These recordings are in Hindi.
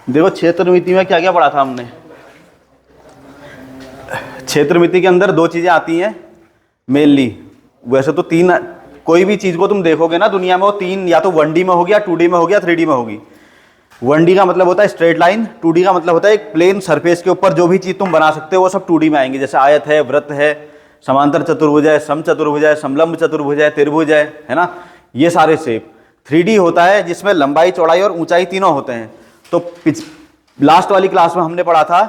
देखो क्षेत्रमिति में क्या क्या पढ़ा था हमने। क्षेत्रमिति के अंदर दो चीजें आती हैं मेनली। वैसे तो तीन, कोई भी चीज को तुम देखोगे ना दुनिया में, वो तीन या तो 1D में होगी या 2D में होगी या 3D में होगी। 1D का मतलब होता है स्ट्रेट लाइन, 2D का मतलब होता है एक प्लेन सरफेस के ऊपर जो भी चीज तुम बना सकते हो वो सब 2D में आएंगे। जैसे आयत है, वृत्त है, समांतर चतुर्भुज है, समचतुर्भुज है, समलंब चतुर्भुज है, त्रिभुज है ना, ये सारे शेप। 3D होता है जिसमें लंबाई, चौड़ाई और ऊंचाई तीनों होते हैं। तो लास्ट वाली क्लास में हमने पढ़ा था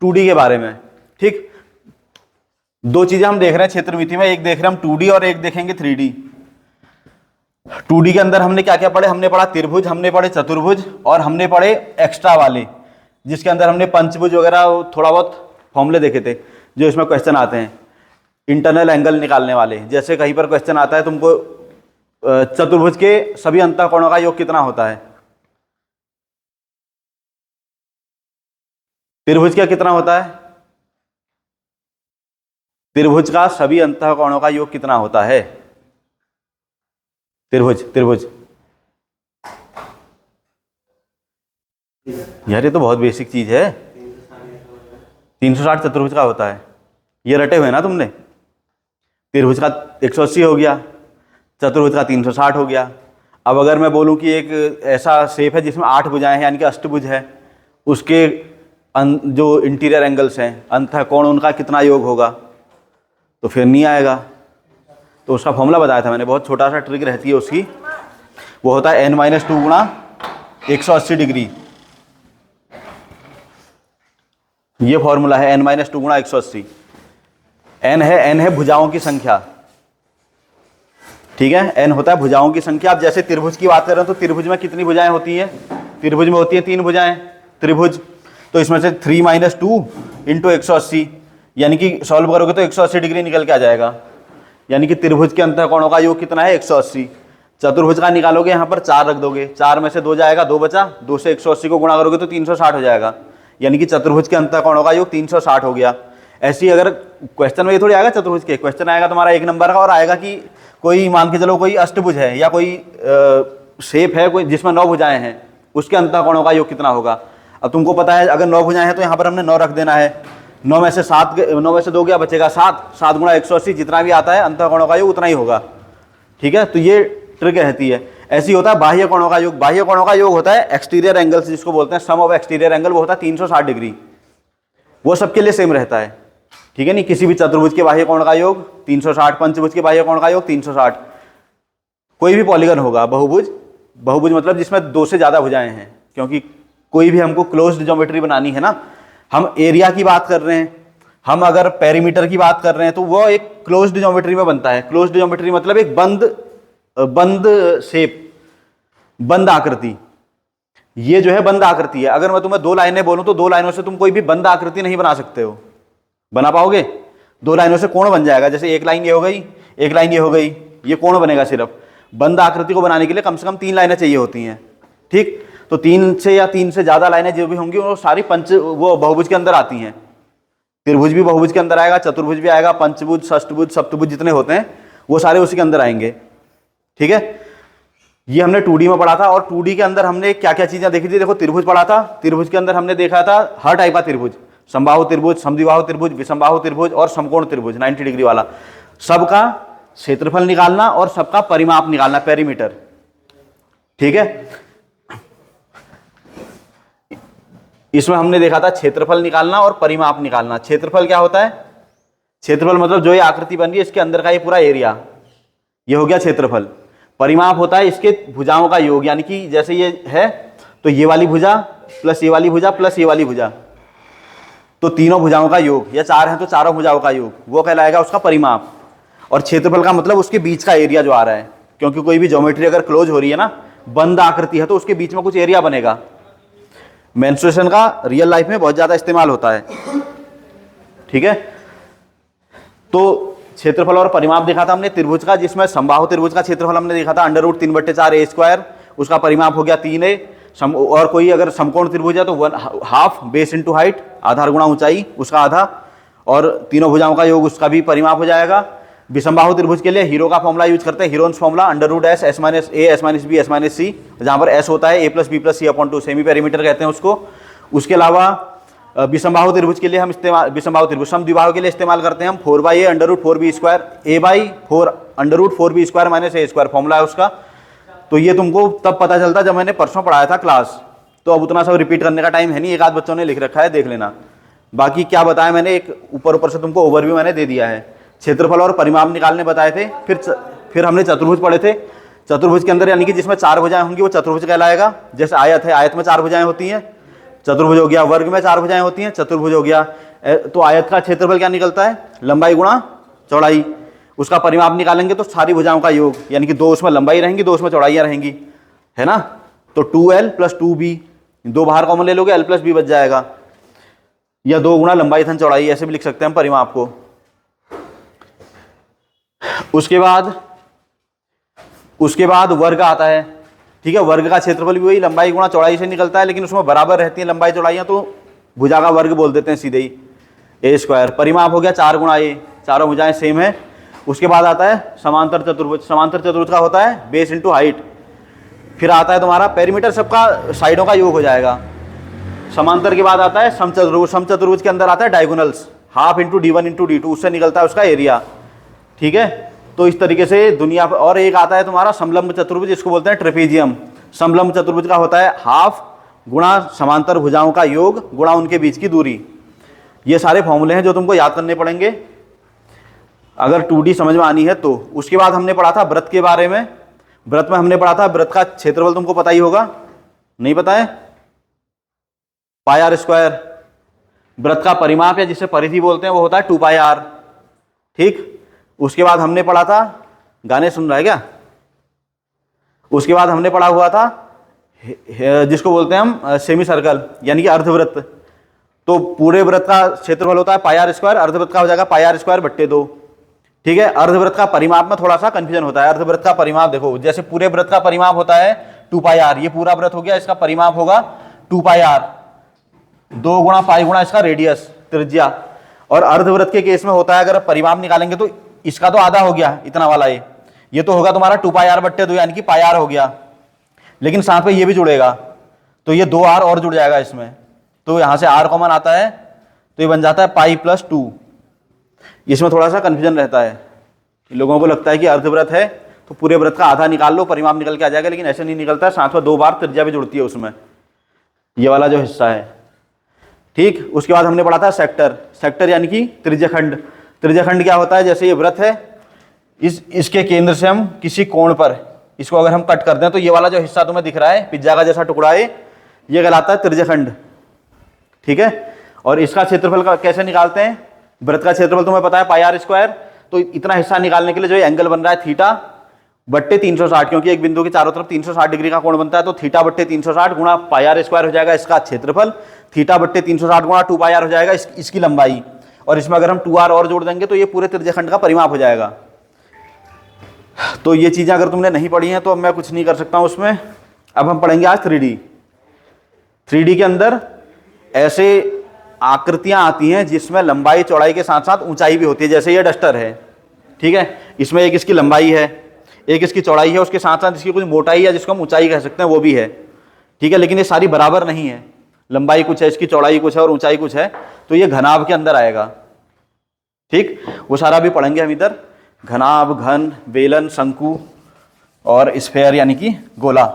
2D के बारे में। ठीक, दो चीजें हम देख रहे हैं क्षेत्रमिति में, एक देख रहे हैं हम 2D और एक देखेंगे 3D। 2D के अंदर हमने क्या क्या पढ़े, हमने पढ़ा त्रिभुज, हमने पढ़े चतुर्भुज, और हमने पढ़े एक्स्ट्रा वाले जिसके अंदर हमने पंचभुज वगैरह थोड़ा बहुत फॉर्मूले देखे थे जो इसमें क्वेश्चन आते हैं, इंटरनल एंगल निकालने वाले। जैसे कहीं पर क्वेश्चन आता है तुमको चतुर्भुज के सभी अंतःकोणों का योग कितना होता है, त्रिभुज का कितना होता है, त्रिभुज का सभी अंतःकोणों का योग कितना होता है, त्रिभुज। यार ये तो बहुत बेसिक चीज है। 360 चतुर्भुज का होता है, ये रटे हुए ना तुमने। त्रिभुज का 180 हो गया, चतुर्भुज का 360 हो गया। अब अगर मैं बोलूं कि एक ऐसा शेप है जिसमें 8 भुजाएं हैं यानी कि अष्टभुज है, उसके जो इंटीरियर एंगल्स हैं अंतःकोण, उनका कितना योग होगा, तो फिर नहीं आएगा। तो उसका फॉर्मूला बताया था मैंने, बहुत छोटा सा ट्रिक रहती है उसकी। वो होता है n-2 गुणा 180 डिग्री। ये फॉर्मूला है n-2 गुणा 180। n है भुजाओं की संख्या, ठीक है, n होता है भुजाओं की संख्या। अब जैसे त्रिभुज की बात कर रहे हो तो त्रिभुज में कितनी भुजाएं होती हैं, त्रिभुज में होती हैं 3 भुजाएं त्रिभुज। तो इसमें से 3 - 2 इंटू 180, यानी कि सॉल्व करोगे तो 180 डिग्री निकल के आ जाएगा। यानी कि त्रिभुज के अंतःकोणों का योग कितना है, 180। चतुर्भुज का निकालोगे, यहाँ पर 4 रख दोगे, 4 में से 2 जाएगा, 2 बचा, 2 से 180 को गुणा करोगे तो 360 हो जाएगा। यानी कि चतुर्भुज के अंतःकोणों का योग 360 हो गया। ऐसी अगर क्वेश्चन में ये थोड़ी आएगा चतुर्भुज के, क्वेश्चन आएगा तुम्हारा 1 नंबर का, और आएगा कि कोई मान के चलो कोई अष्टभुज है या कोई शेप है कोई जिसमें 9 भुजाएं हैं, उसके अंतःकोणों का योग कितना होगा। अब तुमको पता है अगर 9 भुजाएं हैं तो यहाँ पर हमने 9 रख देना है। 9 में से 2 क्या बचेगा, 7। 7 गुणा 180, जितना भी आता है अंतःकोणों का योग उतना ही होगा। ठीक है, तो ये ट्रिक रहती है। ऐसी होता है बाह्य कोणों का योग। बाह्य कोणों का योग होता है एक्सटीरियर एंगल्स, जिसको बोलते हैं सम ऑफ एक्सटीरियर एंगल, वो होता है 360 डिग्री। वो सबके लिए सेम रहता है, ठीक है नहीं। किसी भी चतुर्भुज के बाह्य कोण का योग 360, पंचभुज के बाह्य कोण का योग 360। कोई भी पॉलीगन होगा, बहुभुज मतलब जिसमें 2 से ज्यादा भुजाएं हैं, क्योंकि कोई भी हमको क्लोज्ड ज्योमेट्री बनानी है ना। हम एरिया की बात कर रहे हैं, हम अगर पेरीमीटर की बात कर रहे हैं तो वो एक क्लोज्ड ज्योमेट्री में बनता है। क्लोज्ड ज्योमेट्री मतलब एक बंद शेप, बंद आकृति। ये जो है बंद आकृति है। अगर मैं तुम्हें 2 लाइनें बोलूं तो 2 लाइनों से तुम कोई भी बंद आकृति नहीं बना सकते हो। बना पाओगे? 2 लाइनों से कोण बन जाएगा। जैसे एक लाइन ये हो गई, एक लाइन ये हो गई, ये कोण बनेगा। सिर्फ बंद आकृति को बनाने के लिए कम से कम 3 लाइनें चाहिए होती हैं। ठीक, तो 3 से या 3 से ज्यादा लाइनें जो भी होंगी वो सारी वो बहुभुज के अंदर आती हैं। त्रिभुज भी बहुभुज के अंदर आएगा, चतुर्भुज भी आएगा, पंचभुज, षष्ठभुज, सप्तभुज जितने होते हैं वो सारे उसी के अंदर आएंगे। ठीक है, ये हमने 2D में पढ़ा था। और 2D के अंदर हमने क्या क्या चीजें देखी थी। देखो, त्रिभुज पढ़ा था। त्रिभुज के अंदर हमने देखा था हर टाइप का त्रिभुज, समबाहु त्रिभुज, समद्विबाहु त्रिभुज, विषमबाहु त्रिभुज और समकोण त्रिभुज 90 डिग्री वाला। सबका क्षेत्रफल निकालना और सबका परिमाप निकालना, पेरीमीटर। ठीक है, इसमें हमने देखा था क्षेत्रफल निकालना और परिमाप निकालना। क्षेत्रफल क्या होता है? क्षेत्रफल मतलब जो ये आकृति बन रही है इसके अंदर का ये पूरा एरिया, ये हो गया क्षेत्रफल। परिमाप होता है इसके भुजाओं का योग, यानी कि जैसे ये है तो ये वाली भुजा प्लस ये वाली भुजा प्लस ये वाली भुजा, तो तीनों भुजाओं का योग, या 4 है तो चारों भुजाओं का योग, वो कहलाएगा उसका परिमाप। और क्षेत्रफल का मतलब उसके बीच का एरिया जो आ रहा है, क्योंकि कोई भी ज्योमेट्री अगर क्लोज हो रही है ना, बंद आकृति है, तो उसके बीच में कुछ एरिया बनेगा। मेंस्ट्रुएशन का रियल लाइफ में बहुत ज्यादा इस्तेमाल होता है। ठीक है, तो क्षेत्रफल और परिमाप देखा था हमने त्रिभुज का, जिसमें समबाहु त्रिभुज का क्षेत्रफल हमने देखा था √3/4a², उसका परिमाप हो गया 3a। और कोई अगर समकोण त्रिभुज है तो 1/2 बेस इंटू हाइट, आधार गुणा ऊंचाई, उसका आधा, और तीनों भुजाओं का योग उसका भी परिमाप हो जाएगा। विषमबाहु त्रिभुज के लिए हीरो का फॉर्मूला यूज करते हैं, Heron's formula under root S, S minus A, S minus B, S minus C, जहाँ पर एस होता है A plus B plus C upon two, semi perimeter कहते हैं उसको। उसके अलावा विषमबाहु त्रिभुज के लिए हम इस्तेमाल, विषमबाहु त्रिभुज समद्विबाहु के लिए इस्तेमाल करते हैं हम 4/a under root 4b square, a/4 under root 4b square minus A square, formula है उसका। तो ये तुमको तब पता चलता जब मैंने परसों पढ़ाया था क्लास, तो अब उतना सब रिपीट करने का टाइम है नहीं, एक आध बच्चों ने लिख रखा है, देख लेना। बाकी क्या बताया मैंने, एक ऊपर से तुमको ओवरव्यू मैंने दे दिया है। क्षेत्रफल और परिमाप निकालने बताए थे, फिर हमने चतुर्भुज पढ़े थे। चतुर्भुज के अंदर यानी कि जिसमें 4 भुजाएं होंगी वो चतुर्भुज कहलाएगा। जैसे आयत है, आयत में 4 भुजाएं होती हैं, चतुर्भुज हो गया। वर्ग में 4 भुजाएं होती हैं, चतुर्भुज हो गया। तो आयत का क्षेत्रफल क्या निकलता है, लंबाई गुणा चौड़ाई। उसका परिमाप निकालेंगे तो सारी भुजाओं का योग, यानी कि 2 उसमें लंबाई रहेंगी, 2 उसमें चौड़ाइयाँ रहेंगी, है ना। तो 2l + 2b, 2 बाहर कॉमन ले लोगे, l + b बच जाएगा, या 2 गुणा लंबाई धन चौड़ाई, ऐसे भी लिख सकते हैं हम परिमाप को। उसके बाद वर्ग आता है, ठीक है। वर्ग का क्षेत्रफल भी वही लंबाई गुणा चौड़ाई से निकलता है, लेकिन उसमें बराबर रहती है लंबाई चौड़ाइयाँ, तो भुजा का वर्ग बोल देते हैं सीधे ही, ए स्क्वायर। परिमाप हो गया 4 गुणा ए, चारों भुजाएं सेम है। उसके बाद आता है समांतर चतुर्भुज। समांतर चतुर्भुज का होता है बेस इंटू हाइट। फिर आता है तुम्हारा पेरीमीटर, सबका साइडों का योग हो जाएगा। समांतर के बाद आता है समचतुर्भुज। समचतुर्भुज के अंदर आता है diagonals, half into d1 into d2, उससे निकलता है उसका एरिया, ठीक है। तो इस तरीके से दुनिया पर। और एक आता है तुम्हारा समलंब चतुर्भुज, जिसको बोलते हैं ट्रेपेजियम। समलंब चतुर्भुज का होता है हाफ गुणा समांतर भुजाओं का योग गुणा उनके बीच की दूरी। ये सारे फॉर्मूले हैं जो तुमको याद करने पड़ेंगे अगर 2D समझ में आनी है तो। उसके बाद हमने पढ़ा था वृत्त के बारे में। वृत्त में हमने पढ़ा था वृत्त का क्षेत्रफल तुमको पता ही होगा, नहीं पता है, πr²। वृत्त का परिमाप या जिसे परिधि बोलते हैं वो होता है 2πr, ठीक। उसके बाद हमने पढ़ा था, गाने सुन रहा है क्या? उसके बाद हमने पढ़ा हुआ था जिसको बोलते हैं हम सेमी सर्कल, यानी कि अर्धवृत्त। तो पूरे वृत्त का क्षेत्रफल होता है πr², अर्धवृत्त का हो जाएगा πr²/2, ठीक है। अर्धवृत्त का परिमाप में थोड़ा सा कंफ्यूजन होता है। अर्धवृत्त का परिमाप देखो, जैसे पूरे वृत्त का परिमाप होता है 2πr, ये पूरा वृत्त हो गया, इसका परिमाप होगा 2πr, 2 गुणा पाई गुणा इसका रेडियस, त्रिज्या। और अर्धवृत्त के केस में होता है, अगर परिमाप निकालेंगे तो इसका तो आधा हो गया, इतना वाला ये तो होगा तुम्हारा 2πr/2, यानी कि πr हो गया, लेकिन साथ में ये भी जुड़ेगा, तो ये 2r और जुड़ जाएगा इसमें, तो यहां से r कॉमन आता है, तो ये बन जाता है π+2। इसमें थोड़ा सा कंफ्यूजन रहता है, लोगों को लगता है कि अर्धवृत्त है तो पूरे वृत्त का आधा निकाल लो, परिमाप निकल के आ जाएगा, लेकिन ऐसे नहीं निकलता है, साथ में 2 बार त्रिज्या भी जुड़ती है उसमें, ये वाला जो हिस्सा है, ठीक। उसके बाद हमने पढ़ा था सेक्टर। सेक्टर यानी कि त्रिज्याखंड। त्रिज्याखंड क्या होता है, जैसे ये वृत्त है, इसके केंद्र से हम किसी कोण पर इसको अगर हम कट कर दें तो ये वाला जो हिस्सा तुम्हें दिख रहा है, पिज्जा का जैसा टुकड़ा है, ये कहलाता है त्रिज्याखंड, ठीक है। और इसका क्षेत्रफल का कैसे निकालते हैं, वृत्त का क्षेत्रफल तुम्हें पता है πr², तो इतना हिस्सा निकालने के लिए जो एंगल बन रहा है θ/360, क्योंकि एक बिंदु के चारों तरफ 360 डिग्री का कोण बनता है, तो θ/360 गुणा πr² हो जाएगा इसका क्षेत्रफल, θ/360 गुणा 2πr हो जाएगा इसकी लंबाई, और इसमें अगर हम 2r और जोड़ देंगे तो ये पूरे त्रिज्याखंड का परिमाप हो जाएगा। तो ये चीजें अगर तुमने नहीं पढ़ी हैं तो अब मैं कुछ नहीं कर सकता हूं उसमें। अब हम पढ़ेंगे आज 3D। 3D के अंदर ऐसे आकृतियां आती हैं जिसमें लंबाई चौड़ाई के साथ साथ ऊंचाई भी होती है। जैसे ये डस्टर है, ठीक है, इसमें एक इसकी लंबाई है, एक इसकी चौड़ाई है, उसके साथ साथ इसकी कुछ मोटाई या जिसको हम ऊंचाई कह सकते हैं वो भी है, ठीक है। लेकिन ये सारी बराबर नहीं है, लंबाई कुछ है, इसकी चौड़ाई कुछ है और ऊंचाई कुछ है, तो ये घनाभ के अंदर आएगा, ठीक। वो सारा भी पढ़ेंगे हम इधर, घनाभ, घन, बेलन, शंकु और स्फेयर यानी कि गोला।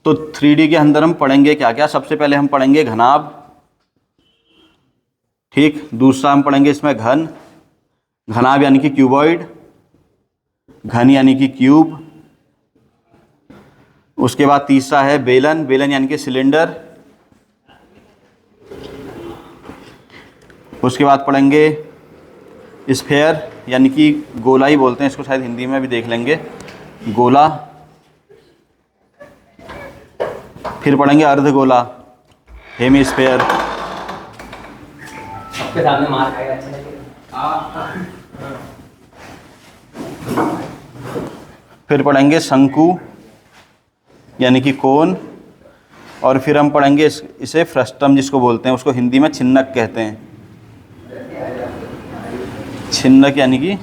तो 3D के अंदर हम पढ़ेंगे क्या क्या। सबसे पहले हम पढ़ेंगे घनाभ, ठीक। दूसरा हम पढ़ेंगे इसमें घन, घनाभ यानी कि क्यूबॉइड, घन यानी कि क्यूब। उसके बाद तीसरा है बेलन, बेलन यानी कि सिलेंडर। उसके बाद पढ़ेंगे स्फेयर यानी कि गोला ही बोलते हैं इसको, शायद हिंदी में भी देख लेंगे, गोला। फिर पढ़ेंगे अर्धगोला, हेमीस्फेयर। आपके सामने मार खाएगा, अच्छा लगेगा। फिर पढ़ेंगे शंकु, यानी कि कोन, और फिर हम पढ़ेंगे इसे फ्रस्टम जिसको बोलते हैं, उसको हिंदी में छिन्नक कहते हैं। छिन्नक यानी कि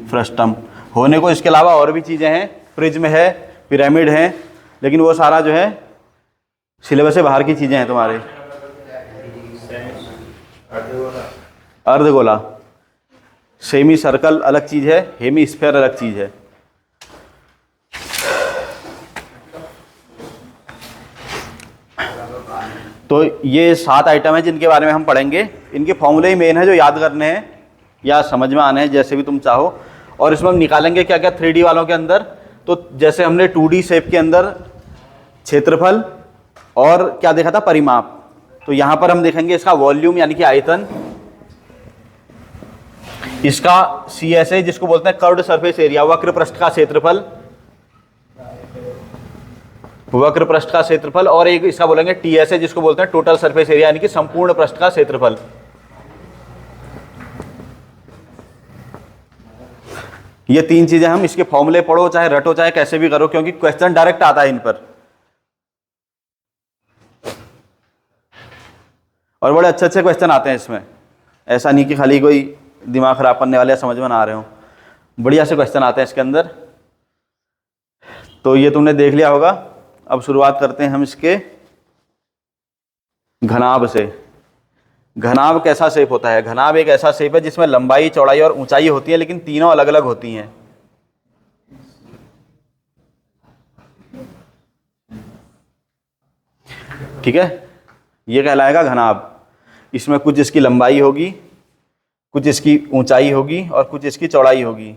फ्रस्टम होने को। इसके अलावा और भी चीज़ें हैं, प्रिज्म है, पिरामिड है, लेकिन वो सारा जो है सिलेबस से बाहर की चीज़ें हैं तुम्हारे। अर्धगोला, सेमी सर्कल अलग चीज़ है, हेमी स्फीयर अलग चीज़ है। तो ये 7 आइटम है जिनके बारे में हम पढ़ेंगे। इनके फॉर्मूले ही मेन है जो याद करने हैं या समझ में आने हैं, जैसे भी तुम चाहो। और इसमें हम निकालेंगे क्या क्या 3D वालों के अंदर। तो जैसे हमने 2D शेप के अंदर क्षेत्रफल और क्या देखा था, परिमाप। तो यहाँ पर हम देखेंगे इसका वॉल्यूम यानी कि आयतन, इसका CSA जिसको बोलते हैं कर्व्ड सरफेस एरिया, वक्र पृष्ठ का क्षेत्रफल, वक्र पृष्ठ का क्षेत्रफल, और एक इसका बोलेंगे TSA जिसको बोलते हैं टोटल सरफेस एरिया यानी कि संपूर्ण पृष्ठ का क्षेत्रफल। ये 3 चीजें हम इसके फॉर्मूले पढ़ो चाहे रटो चाहे कैसे भी करो, क्योंकि क्वेश्चन डायरेक्ट आता है इन पर और बड़े अच्छे अच्छे क्वेश्चन आते हैं इसमें। ऐसा नहीं कि खाली कोई दिमाग खराब करने वाले समझ में ना आ रहे हो, बढ़िया से क्वेश्चन आते हैं इसके अंदर। तो ये तुमने देख लिया होगा। अब शुरुआत करते हैं हम इसके घनाभ से। घनाभ कैसा शेप होता है? घनाभ एक ऐसा शेप है जिसमें लंबाई, चौड़ाई और ऊंचाई होती है, लेकिन तीनों अलग अलग होती हैं। ठीक है, ये कहलाएगा घनाभ। इसमें कुछ इसकी लंबाई होगी, कुछ इसकी ऊंचाई होगी और कुछ इसकी चौड़ाई होगी।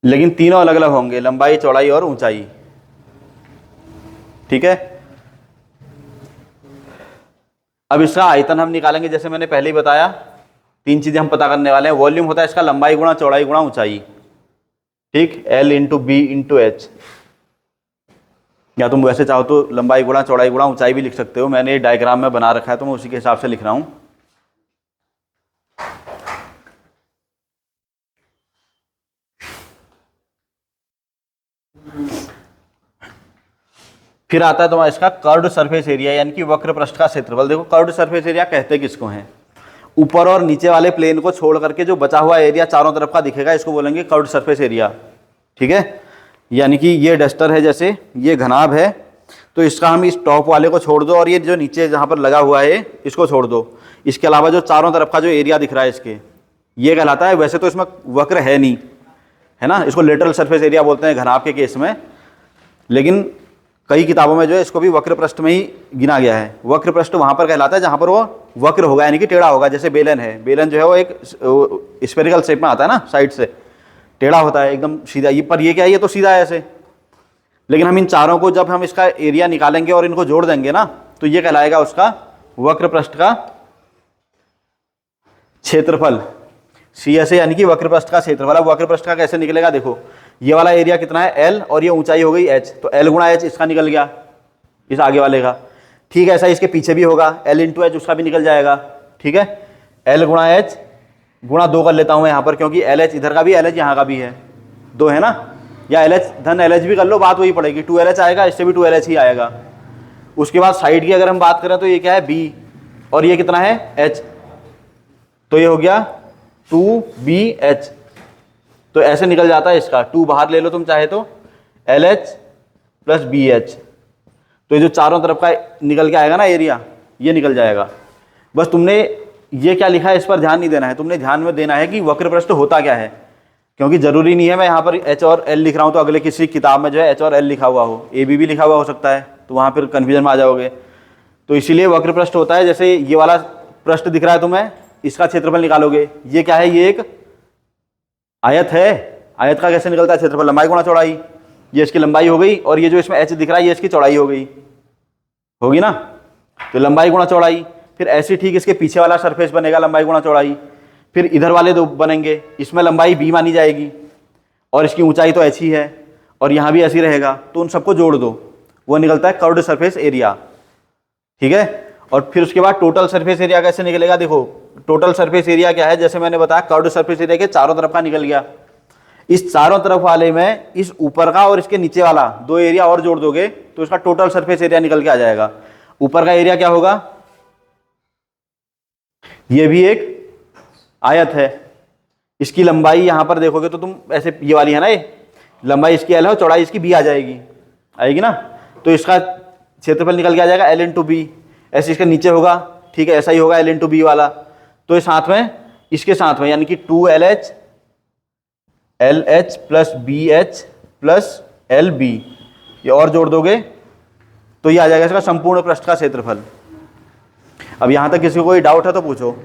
लेकिन तीनों अलग अलग होंगे, लंबाई, चौड़ाई और ऊंचाई। ठीक है, अब इसका आयतन हम निकालेंगे। जैसे मैंने पहले ही बताया, 3 चीजें हम पता करने वाले हैं। वॉल्यूम होता है इसका लंबाई गुणा चौड़ाई गुणा ऊंचाई। ठीक, L into B into H, या तुम वैसे चाहो तो लंबाई गुणा चौड़ाई गुणा ऊंचाई भी लिख सकते हो। मैंने डायग्राम में बना रखा है तो मैं उसी के हिसाब से लिख रहा हूं। फिर आता है तुम्हारा इसका कर्व्ड सरफेस एरिया यानी कि वक्र पृष्ठ का क्षेत्रफल। देखो कर्व्ड सरफेस एरिया कहते किसको हैं? ऊपर और नीचे वाले प्लेन को छोड़ करके जो बचा हुआ एरिया चारों तरफ का दिखेगा, इसको बोलेंगे कर्व्ड सरफेस एरिया। ठीक है, यानी कि ये डस्टर है, जैसे ये घनाभ है, तो इसका हम इस टॉप वाले को छोड़ दो और ये जो नीचे जहाँ पर लगा हुआ है इसको छोड़ दो। इसके अलावा जो चारों तरफ का जो एरिया दिख रहा है इसके, ये कहलाता है। वैसे तो इसमें वक्र है नहीं, है ना, इसको लेटरल सरफेस एरिया बोलते हैं घनाभ के केस में, लेकिन कई किताबों में जो है इसको भी वक्र पृष्ठ में ही गिना गया है। वक्र पृष्ठ वहाँ पर कहलाता है जहाँ पर वो वक्र होगा यानी कि टेढ़ा होगा। जैसे बेलन है, बेलन जो है वो एक स्फेरिकल शेप में आता है ना, साइड से टेढ़ा होता है एकदम सीधा। ये पर ये क्या है, ये तो सीधा है ऐसे। लेकिन हम इन चारों को जब हम इसका एरिया निकालेंगे और इनको जोड़ देंगे ना, तो ये कहलाएगा उसका वक्र पृष्ठ का क्षेत्रफल। CSA यानी कि वक्र पृष्ठ का क्षेत्रफल। अब वक्र पृष्ठ का कैसे निकलेगा? देखो, ये वाला एरिया कितना है L और ये ऊंचाई हो गई h, तो L गुणा h इसका निकल गया, इस आगे वाले का। ठीक है, ऐसा इसके पीछे भी होगा, L इंटू एच उसका भी निकल जाएगा। ठीक है, L गुणा h गुणा 2 कर लेता हूं मैं यहाँ पर, क्योंकि LH इधर का भी LH यहाँ का भी है, 2 है ना, या LH धन LH भी कर लो, बात वही पड़ेगी। 2LH आएगा, इससे भी 2LH ही आएगा। उसके बाद साइड की अगर हम बात करें तो ये क्या है, B, और ये कितना है H, तो ये हो गया 2BH। तो ऐसे निकल जाता है इसका, 2 बाहर ले लो तुम चाहे तो, LH प्लस BH। तो ये जो चारों तरफ का निकल के आएगा ना एरिया, ये निकल जाएगा। बस तुमने ये क्या लिखा है इस पर ध्यान नहीं देना है, तुमने ध्यान में देना है कि वक्र पृष्ठ होता क्या है। क्योंकि जरूरी नहीं है मैं यहाँ पर H और L लिख रहा हूँ तो अगले किसी किताब में जो है H और L लिखा हुआ हो, AB भी लिखा हुआ हो सकता है, तो वहाँ फिर कन्फ्यूजन में आ जाओगे। तो इसीलिए वक्र पृष्ठ होता है, जैसे ये वाला पृष्ठ दिख रहा है तुम्हें, इसका क्षेत्रफल निकालोगे। ये क्या है, ये एक आयत है। आयत का कैसे निकलता है क्षेत्रफल? लंबाई गुणा चौड़ाई। ये इसकी लंबाई हो गई और ये जो इसमें H दिख रहा है ये इसकी चौड़ाई हो गई, होगी ना, तो लंबाई गुणा चौड़ाई। फिर ऐसे ठीक इसके पीछे वाला सरफेस बनेगा, लंबाई गुणा चौड़ाई। फिर इधर वाले 2 बनेंगे, इसमें लंबाई B मानी जाएगी और इसकी ऊंचाई तो H ही है, और यहाँ भी ऐसी रहेगा, तो उन सबको जोड़ दो, वो निकलता है कर्व्ड सरफेस एरिया। ठीक है, और फिर उसके बाद टोटल सरफेस एरिया कैसे निकलेगा, देखो टोटल सरफेस एरिया क्या है, जैसे मैंने बताया कर्व्ड सरफेस एरिया के चारों तरफ का निकल गया। इस चारों तरफ वाले में इस ऊपर का और इसके नीचे वाला दो एरिया और जोड़ दोगे तो इसका टोटल सरफेस एरिया निकल के आ जाएगा। ऊपर का एरिया क्या होगा, ये भी एक आयत है, इसकी लंबाई यहां पर देखोगे तो तुम ऐसे ये वाली है ना, ये लंबाई इसकी एल है और चौड़ाई इसकी बी आ जाएगी, आएगी ना, तो इसका क्षेत्रफल निकल के आ जाएगा एल इंटू बी। ऐसे इसके नीचे होगा, ठीक है, ऐसा ही होगा एल इंटू बी वाला। तो इस साथ में इसके साथ में यानी कि 2LH LH plus BH plus LB, ये और जोड़ दोगे तो ये आ जाएगा इसका संपूर्ण पृष्ठ का क्षेत्रफल। अब यहां तक किसी को कोई डाउट है तो पूछो।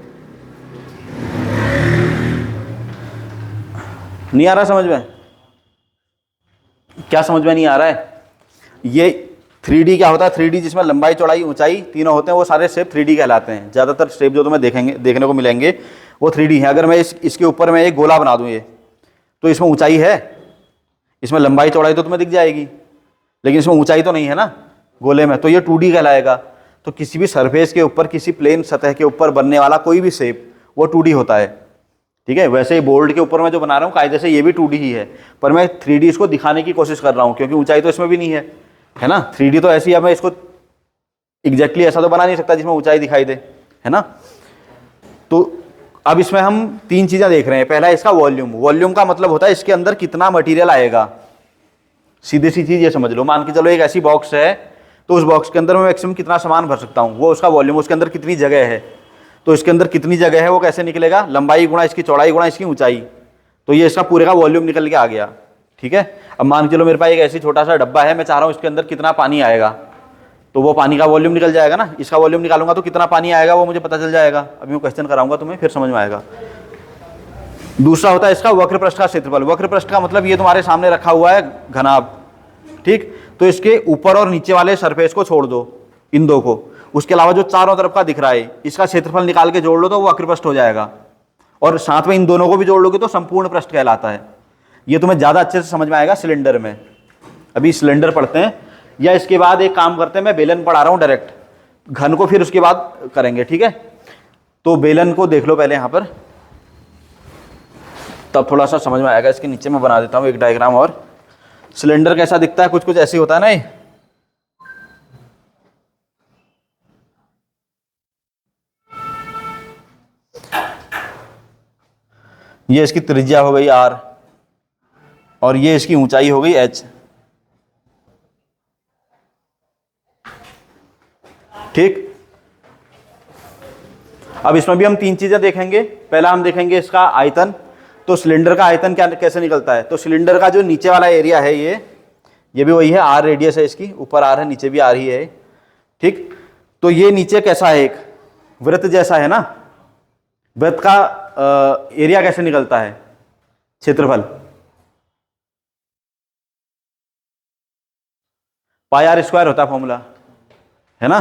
नहीं आ रहा समझ में, क्या समझ में नहीं आ रहा है? ये 3D क्या होता है, 3D जिसमें लंबाई चौड़ाई ऊंचाई तीनों होते हैं वो सारे शेप 3D कहलाते हैं। ज़्यादातर शेप जो तुम्हें देखने को मिलेंगे वो 3D है। अगर मैं इसके ऊपर मैं एक गोला बना दूं ये, तो इसमें ऊंचाई है, इसमें लंबाई चौड़ाई तो तुम्हें दिख जाएगी, लेकिन इसमें ऊंचाई तो नहीं है ना गोले में, तो ये 2D कहलाएगा। तो किसी भी सरफेस के ऊपर, किसी प्लेन सतह के ऊपर बनने वाला कोई भी शेप वो 2D होता है, ठीक है। वैसे ही बोर्ड के ऊपर मैं जो बना रहा हूँ कायदे से ये भी 2D ही है, पर मैं 3D इसको दिखाने की कोशिश कर रहा हूँ क्योंकि ऊंचाई तो इसमें भी नहीं है ना। 3D तो ऐसी है, मैं इसको एग्जैक्टली ऐसा तो बना नहीं सकता जिसमें ऊंचाई दिखाई दे, है ना। तो अब इसमें हम तीन चीजें देख रहे हैं। पहला इसका वॉल्यूम। वॉल्यूम का मतलब होता है इसके अंदर कितना मटेरियल आएगा। सीधी सी चीज ये समझ लो, मान के चलो एक ऐसी बॉक्स है तो उस बॉक्स के अंदर मैं मैक्सिमम कितना सामान भर सकता हूँ, वो उसका वॉल्यूम। उसके अंदर कितनी जगह है, तो इसके अंदर कितनी जगह है वो कैसे निकलेगा, लंबाई गुणा इसकी चौड़ाई गुणा इसकी ऊंचाई, तो ये इसका पूरे का वॉल्यूम निकल के आ गया, ठीक है। अब मान के चलो मेरे पास एक ऐसी छोटा सा डब्बा है, मैं चाह रहा हूँ इसके अंदर कितना पानी आएगा, तो वो पानी का वॉल्यूम निकल जाएगा ना। इसका वॉल्यूम निकालूंगा तो कितना पानी आएगा वो मुझे पता चल जाएगा। अभी मैं क्वेश्चन कराऊंगा तुम्हें, फिर समझ में आएगा। दूसरा होता है इसका वक्र पृष्ठ का क्षेत्रफल। वक्र पृष्ठ का मतलब ये तुम्हारे सामने रखा हुआ है घनाभ, ठीक, तो इसके ऊपर और नीचे वाले सरफेस को छोड़ दो, इन दो को, उसके अलावा जो चारों तरफ का दिख रहा है इसका क्षेत्रफल निकाल के जोड़ लो तो वो वक्र पृष्ठ हो जाएगा। और साथ में इन दोनों को भी जोड़ लोगे तो संपूर्ण पृष्ठ कहलाता है। ये तुम्हें ज्यादा अच्छे से समझ में आएगा सिलेंडर में। अभी सिलेंडर पढ़ते हैं, या इसके बाद एक काम करते हैं, मैं बेलन पढ़ा रहा हूं डायरेक्ट, घन को फिर उसके बाद करेंगे, ठीक है। तो बेलन को देख लो पहले यहां पर, तब थोड़ा सा समझ में आएगा। इसके नीचे मैं बना देता हूं एक डायग्राम। और सिलेंडर कैसा दिखता है, कुछ कुछ ऐसे होता है ना, ये इसकी त्रिज्या हो गई r और ये इसकी ऊंचाई हो गई h, ठीक। अब इसमें भी हम तीन चीजें देखेंगे। पहला हम देखेंगे इसका आयतन। तो सिलेंडर का आयतन क्या कैसे निकलता है, तो सिलेंडर का जो नीचे वाला एरिया है ये भी वही है, r रेडियस है इसकी, ऊपर r है नीचे भी r ही है, ठीक। तो ये नीचे कैसा है, एक वृत्त जैसा है ना। वृत्त का एरिया कैसे निकलता है, क्षेत्रफल, पाई r स्क्वायर होता है फॉर्मूला, है ना।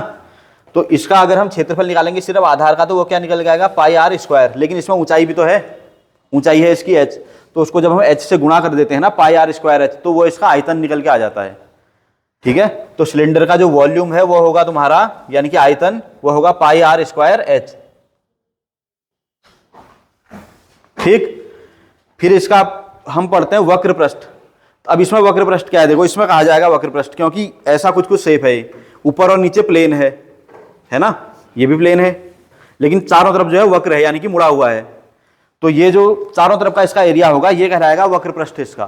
तो इसका अगर हम क्षेत्रफल निकालेंगे सिर्फ आधार का, तो वो क्या निकल जाएगा, पाई r स्क्वायर। लेकिन इसमें ऊंचाई भी तो है, ऊंचाई है इसकी h, तो उसको जब हम h से गुणा कर देते हैं ना, पाई r स्क्वायर h, तो वो इसका आयतन निकल के आ जाता है, ठीक है। तो सिलेंडर का जो वॉल्यूम है वो होगा तुम्हारा, यानी कि आयतन, वो होगा पाई r स्क्वायर h, ठीक। फिर इसका हम पढ़ते हैं वक्र पृष्ठ। अब इसमें वक्र पृष्ठ क्या है, देखो इसमें कहा जाएगा वक्र पृष्ठ, क्योंकि ऐसा कुछ कुछ शेप है, ऊपर और नीचे प्लेन है ना, ये भी प्लेन है, लेकिन चारों तरफ जो है वक्र है, यानी कि मुड़ा हुआ है। तो ये जो चारों तरफ का इसका एरिया होगा ये कहलाएगा वक्र पृष्ठ इसका,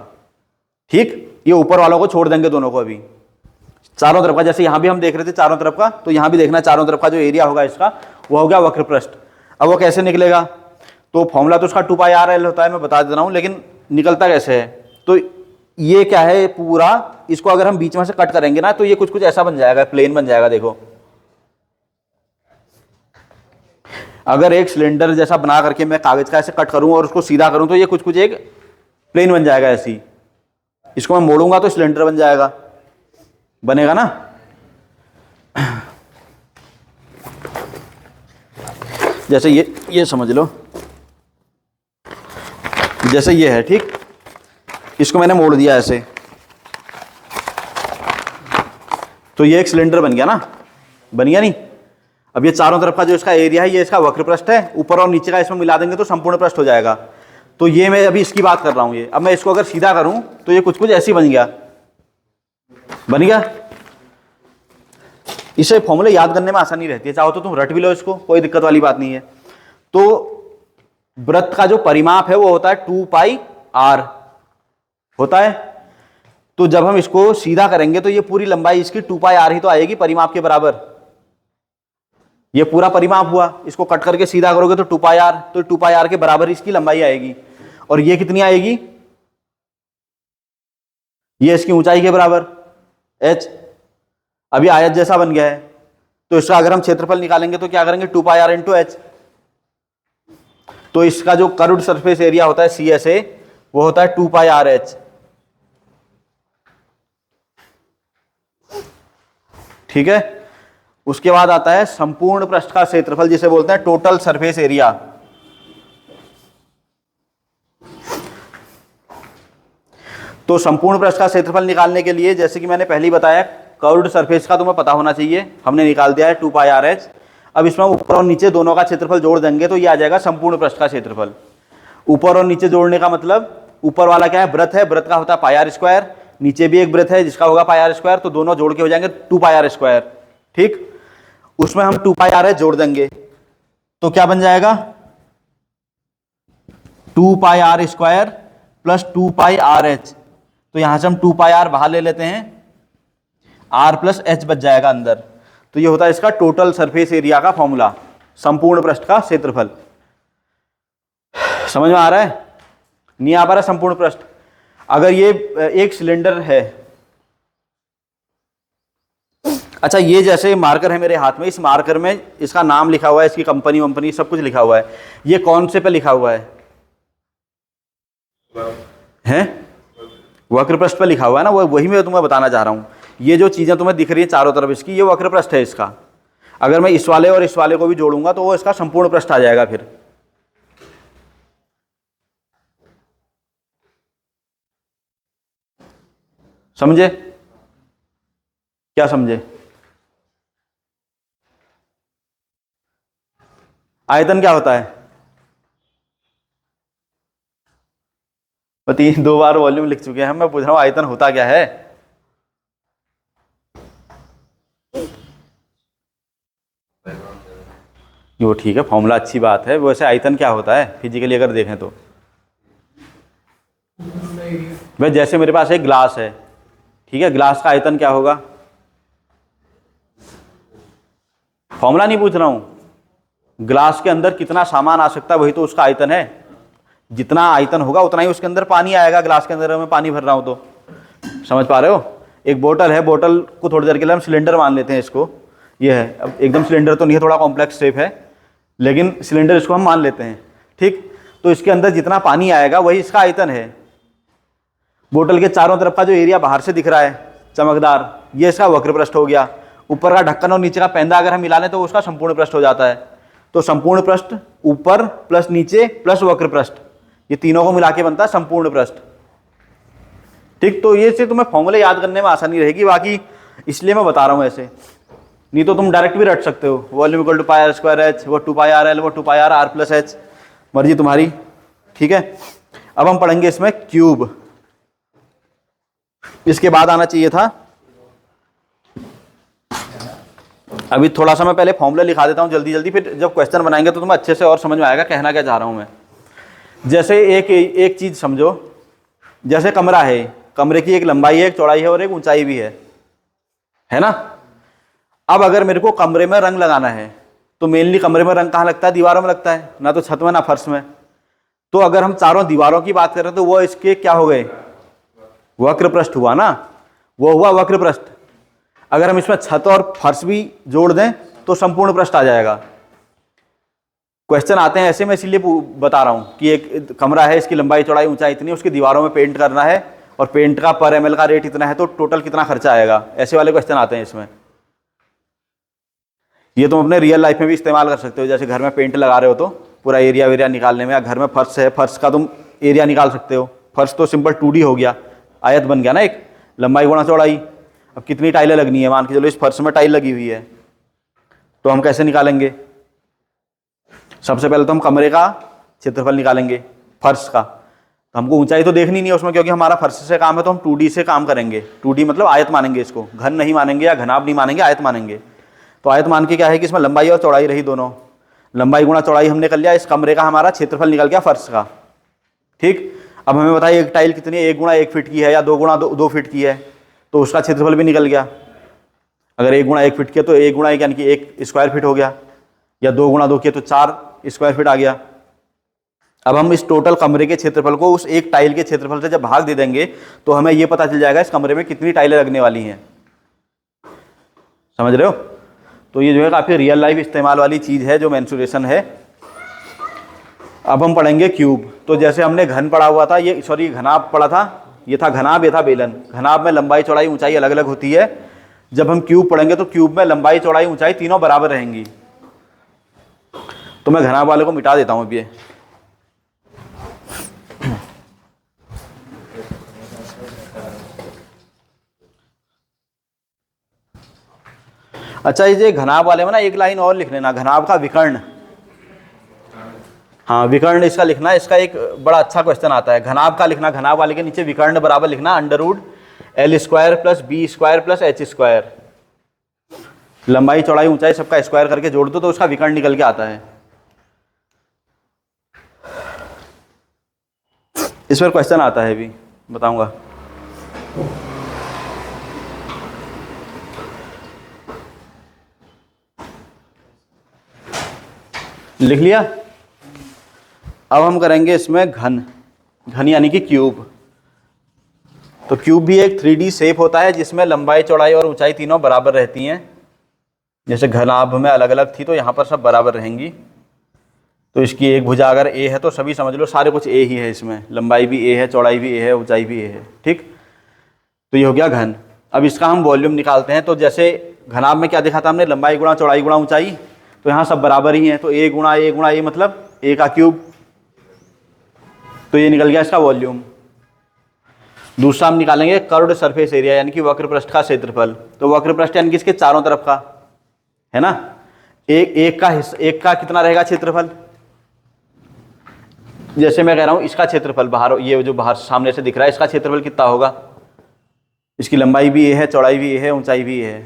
ठीक। ये ऊपर वालों को छोड़ देंगे दोनों को, अभी चारों तरफ का, जैसे यहां भी हम देख रहे थे चारों तरफ का, तो यहां भी देखना चारों तरफ का जो एरिया होगा इसका वो हो गया वक्र पृष्ठ। अब वो कैसे निकलेगा, तो फॉर्मूला तो उसका 2πr होता है, मैं बता दे रहा हूं, लेकिन निकलता कैसे है, तो ये क्या है पूरा, इसको अगर हम बीच में से कट करेंगे ना तो ये कुछ कुछ ऐसा बन जाएगा, प्लेन बन जाएगा। देखो अगर एक सिलेंडर जैसा बना करके मैं कागज का ऐसे कट करूं और उसको सीधा करूं तो ये कुछ कुछ एक प्लेन बन जाएगा ऐसी। इसको मैं मोड़ूंगा तो सिलेंडर बन जाएगा, बनेगा ना। जैसे ये समझ लो, जैसे ये है, ठीक। इसको मैंने मोड़ दिया ऐसे, तो ये एक सिलेंडर बन गया ना, बन गया नहीं। अब ये चारों तरफ का जो इसका एरिया है ये इसका वक्र पृष्ठ है, ऊपर और नीचे का इसमें मिला देंगे तो संपूर्ण पृष्ठ हो जाएगा। तो ये मैं अभी इसकी बात कर रहा हूँ। ये अब मैं इसको अगर सीधा करूं तो ये कुछ कुछ ऐसी बन गया, बन गया। इसे फॉर्मूले याद करने में आसानी रहती है, चाहो तो तुम रट भी लो इसको, कोई दिक्कत वाली बात नहीं है। तो वृत्त का जो परिमाप है वो होता है 2 पाई r होता है। तो जब हम इसको सीधा करेंगे तो ये पूरी लंबाई इसकी 2 पाई r ही तो आएगी परिमाप के बराबर। ये पूरा परिमाप हुआ, इसको कट करके सीधा करोगे तो 2 पाई r, तो 2 पाई r के बराबर इसकी लंबाई आएगी। और ये कितनी आएगी? ये इसकी ऊंचाई के बराबर h। अभी आयत जैसा बन गया है, तो इसका अगर हम क्षेत्रफल निकालेंगे तो क्या करेंगे? 2 पाई r इंटू h। तो इसका जो कर्व्ड सरफेस एरिया होता है CSA वो होता है 2 पाई r h। ठीक है। उसके बाद आता है संपूर्ण पृष्ठ का क्षेत्रफल, जिसे बोलते हैं टोटल सरफेस एरिया। तो संपूर्ण पृष्ठ का क्षेत्रफल निकालने के लिए जैसे कि मैंने पहले ही बताया, कर्व्ड सरफेस का तुम्हें पता होना चाहिए, हमने निकाल दिया है 2 पाई r h। अब इसमें ऊपर और नीचे दोनों का क्षेत्रफल जोड़ देंगे तो ये आ जाएगा संपूर्ण पृष्ठ का क्षेत्रफल। ऊपर और नीचे जोड़ने का मतलब, ऊपर वाला क्या है? वृत्त है, वृत्त का होता है पाई r स्क्वायर, नीचे भी एक वृत्त है जिसका होगा पाई r स्क्वायर, तो दोनों जोड़ के हो जाएंगे 2 पाई r स्क्वायर। ठीक, उसमें हम 2 पाई r h जोड़ देंगे तो क्या बन जाएगा? 2 पाई r स्क्वायर प्लस 2 पाई r h। तो यहां से हम 2 पाई r बाहर ले लेते हैं, r प्लस h बच जाएगा अंदर। तो ये होता है इसका टोटल सरफेस एरिया का फॉर्मूला, संपूर्ण पृष्ठ का क्षेत्रफल। समझ में आ रहा है? नहीं आ पा रहा? संपूर्ण पृष्ठ, अगर ये एक सिलेंडर है, अच्छा ये जैसे मार्कर है मेरे हाथ में, इस मार्कर में इसका नाम लिखा हुआ है, इसकी कंपनी वंपनी सब कुछ लिखा हुआ है, ये कौन से पे लिखा हुआ है? वक्र पृष्ठ पे लिखा हुआ है ना, वही मैं तुम्हें बताना चाह रहा हूं। ये जो चीजें तुम्हें दिख रही है चारों तरफ इसकी, ये वक्र पृष्ठ है इसका। अगर मैं इस वाले और इस वाले को भी जोड़ूंगा तो वो इसका संपूर्ण पृष्ठ आ जाएगा। फिर समझे? क्या समझे? आयतन क्या होता है? पति 2 बार वॉल्यूम लिख चुके हैं, मैं पूछ रहा हूं आयतन होता क्या है? वो ठीक है, फॉर्मूला अच्छी बात है, वैसे आयतन क्या होता है फिजिकली अगर देखें तो? वह जैसे मेरे पास एक ग्लास है, ठीक है, ग्लास का आयतन क्या होगा? फॉर्मूला नहीं पूछ रहा हूं, ग्लास के अंदर कितना सामान आ सकता है वही तो उसका आयतन है। जितना आयतन होगा उतना ही उसके अंदर पानी आएगा। ग्लास के अंदर मैं पानी भर रहा हूं तो, समझ पा रहे हो? एक बोतल है, बोतल को थोड़ी देर के लिए हम सिलेंडर मान लेते हैं इसको, ये है, अब एकदम सिलेंडर तो नहीं है, थोड़ा कॉम्प्लेक्स शेप है, लेकिन सिलेंडर इसको हम मान लेते हैं। ठीक, तो इसके अंदर जितना पानी आएगा वही इसका आयतन है। बोतल के चारों तरफ का जो एरिया बाहर से दिख रहा है चमकदार, ये इसका वक्र पृष्ठ हो गया। ऊपर का ढक्कन और नीचे का पैंदा अगर हम मिला लें तो उसका संपूर्ण पृष्ठ हो जाता है। तो संपूर्ण पृष्ठ ऊपर प्लस नीचे प्लस वक्र पृष्ठ, ये तीनों को मिला के बनता है संपूर्ण पृष्ठ। ठीक, तो ये से तुम्हें फॉर्मूले याद करने में आसानी रहेगी, बाकी इसलिए मैं बता रहा हूँ ऐसे, नहीं तो तुम डायरेक्ट भी रट सकते हो। Volume equal to pi r square h, वो 2 पाई r l, वो 2 पाई r प्लस h, मर्जी तुम्हारी। ठीक है, अब हम पढ़ेंगे इसमें क्यूब। इसके बाद आना चाहिए था, अभी थोड़ा सा मैं पहले फॉर्मूला लिखा देता हूं जल्दी जल्दी, फिर जब क्वेश्चन बनाएंगे तो तुम्हें अच्छे से और समझ में आएगा कहना क्या चाह रहा हूं मैं। जैसे एक चीज समझो, जैसे कमरा है, कमरे की एक लंबाई है, एक चौड़ाई है और एक ऊंचाई भी है ना। अब अगर मेरे को कमरे में रंग लगाना है तो मेनली कमरे में रंग कहाँ लगता है? दीवारों में लगता है, ना तो छत में ना फर्श में। तो अगर हम चारों दीवारों की बात करें तो वो इसके क्या हो गए? वक्र पृष्ठ हुआ ना, वो हुआ वक्र पृष्ठ। अगर हम इसमें छत और फर्श भी जोड़ दें तो संपूर्ण पृष्ठ आ जाएगा। क्वेश्चन आते हैं ऐसे, मैं इसीलिए बता रहा हूं कि एक कमरा है, इसकी लंबाई चौड़ाई ऊंचाई इतनी, उसकी दीवारों में पेंट करना है और पेंट का पर ml का रेट इतना है, तो टोटल कितना खर्चा आएगा? ऐसे वाले क्वेश्चन आते हैं इसमें। ये तुम अपने रियल लाइफ में भी इस्तेमाल कर सकते हो, जैसे घर में पेंट लगा रहे हो तो पूरा एरिया वेरिया निकालने में, या घर में फर्श है, फर्श का तुम एरिया निकाल सकते हो। फर्श तो सिंपल 2D हो गया, आयत बन गया ना, एक लंबाई गुणा चौड़ाई। अब कितनी टाइलें लगनी है, मान के चलो इस फर्श में टाइल लगी हुई है तो हम कैसे निकालेंगे? सबसे पहले तो हम कमरे का क्षेत्रफल निकालेंगे, फर्श का। तो हमको ऊंचाई तो देखनी नहीं है उसमें, क्योंकि हमारा फर्श से काम है, तो हम 2D से काम करेंगे। 2D मतलब आयत मानेंगे इसको, घन नहीं मानेंगे या घनाभ नहीं मानेंगे, आयत मानेंगे। तो आयत मान के क्या है कि इसमें लंबाई और चौड़ाई रही दोनों, लंबाई गुणा चौड़ाई हमने कर लिया, इस कमरे का हमारा क्षेत्रफल निकल गया फर्श का। ठीक, अब हमें बताइए एक टाइल कितनी है, 1 गुणा 1 फीट की है या 2 गुणा 2 फीट की है, तो उसका क्षेत्रफल भी निकल गया। अगर 1 गुणा 1 फीट की है तो 1 गुणा 1 यानी कि 1 स्क्वायर फीट हो गया, या 2 गुणा 2 की है तो 4 स्क्वायर फीट आ गया। अब हम इस टोटल कमरे के क्षेत्रफल को उस एक टाइल के क्षेत्रफल से जब भाग दे देंगे तो हमें यह पता चल जाएगा इस कमरे में कितनी टाइलें लगने वाली हैं। समझ रहे हो? तो ये जो है काफ़ी रियल लाइफ इस्तेमाल वाली चीज़ है जो मेंसुरेशन है। अब हम पढ़ेंगे क्यूब। तो जैसे हमने घन पढ़ा हुआ था, ये सॉरी घनाभ पढ़ा था, ये था घनाभ, ये था बेलन। घनाभ में लंबाई चौड़ाई ऊंचाई अलग अलग होती है। जब हम क्यूब पढ़ेंगे तो क्यूब में लंबाई चौड़ाई ऊंचाई तीनों बराबर रहेंगी। तो मैं घनाभ वाले को मिटा देता हूँ अब ये। अच्छा, ये घनाभ वाले में ना एक लाइन और लिख लेना, घनाभ का विकर्ण। हाँ, विकर्ण इसका लिखना, इसका एक बड़ा अच्छा क्वेश्चन आता है। घनाभ का लिखना, घनाभ वाले के नीचे विकर्ण बराबर लिखना √L² + B² + H²। लंबाई चौड़ाई ऊंचाई सबका स्क्वायर करके जोड़ दो तो उसका विकर्ण निकल के आता है। इस पर क्वेश्चन आता है, भी बताऊंगा। लिख लिया? अब हम करेंगे इसमें घन। घन यानी कि क्यूब। तो क्यूब भी एक 3D शेप होता है जिसमें लंबाई चौड़ाई और ऊंचाई तीनों बराबर रहती हैं। जैसे घनाभ में अलग अलग थी तो यहाँ पर सब बराबर रहेंगी। तो इसकी एक भुजा अगर A है तो सभी समझ लो सारे कुछ A ही है, इसमें लंबाई भी A है, चौड़ाई भी A है, ऊंचाई भी A है। ठीक, तो ये हो गया घन। अब इसका हम वॉल्यूम निकालते हैं। तो जैसे घनाभ में क्या देखा था हमने, लंबाई गुणा चौड़ाई गुणा ऊंचाई, तो यहाँ सब बराबर ही हैं। तो A गुणा A मतलब A का क्यूब। तो ये निकल गया इसका वॉल्यूम। दूसरा हम निकालेंगे कर्व्ड सरफेस एरिया यानी कि वक्र पृष्ठ का क्षेत्रफल। तो वक्र पृष्ठ यानी कि इसके चारों तरफ का है ना, एक का कितना रहेगा क्षेत्रफल। जैसे मैं कह रहा हूं इसका क्षेत्रफल बाहर, ये जो बाहर सामने से दिख रहा है, इसका क्षेत्रफल कितना होगा, इसकी लंबाई भी A है, चौड़ाई भी A है, ऊंचाई भी A है।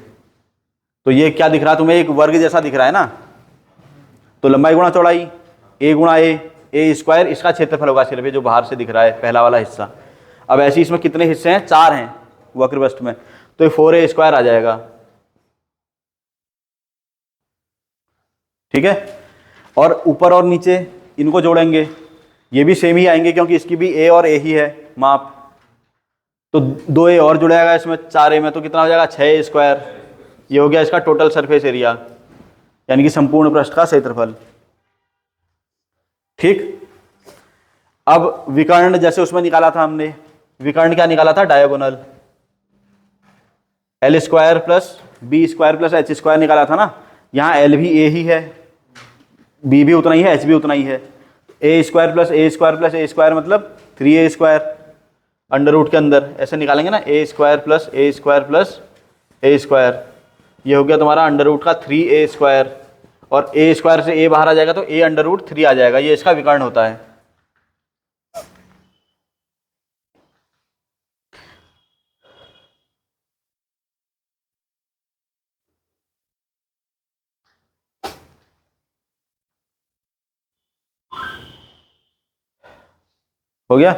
तो ये क्या दिख रहा है तुम्हें, एक वर्ग जैसा दिख रहा है ना। तो लंबाई गुणा चौड़ाई A गुणा A² इसका क्षेत्रफल होगा सिर्फ, जो बाहर से दिख रहा है पहला वाला हिस्सा। अब ऐसे इसमें कितने हिस्से हैं, 4 हैं वक्र पृष्ठ में, तो ये 4A² आ जाएगा। ठीक है, और ऊपर और नीचे इनको जोड़ेंगे, ये भी सेम ही आएंगे क्योंकि इसकी भी A और A ही है माप। तो 2A और जुड़ेगा इसमें 4A में, तो कितना हो जाएगा 6A²। ये हो गया इसका टोटल सरफेस एरिया यानी कि संपूर्ण पृष्ठ का क्षेत्रफल। ठीक, अब विकर्ण जैसे उसमें निकाला था हमने, विकर्ण क्या निकाला था, डायगोनल L² + B² + H² निकाला था ना। यहाँ L भी A ही है, B भी उतना ही है, H भी उतना ही है। A² + A² + A² मतलब 3A², अंडर रूट के अंदर ऐसे निकालेंगे ना, A² + A² + A²। ये हो गया तुम्हारा अंडर रूट का 3A², और A² से A बाहर आ जाएगा तो A√3 आ जाएगा। ये इसका विकर्ण होता है। हो गया?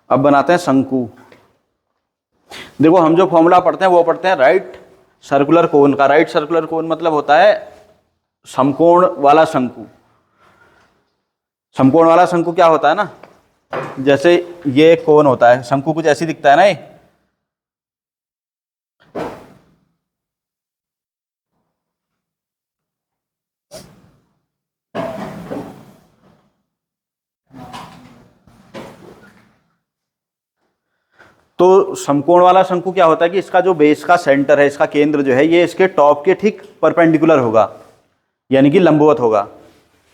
अब बनाते हैं शंकु। देखो हम जो फॉर्मूला पढ़ते हैं वो पढ़ते हैं राइट सर्कुलर कोन का। राइट सर्कुलर कोन मतलब होता है समकोण वाला शंकु। समकोण वाला शंकु क्या होता है ना, जैसे ये कोन होता है, शंकु कुछ ऐसी दिखता है ना ये। तो समकोण वाला शंकु क्या होता है कि इसका जो बेस का सेंटर है, इसका केंद्र जो है, ये इसके टॉप के ठीक परपेंडिकुलर होगा यानी कि लंबवत होगा।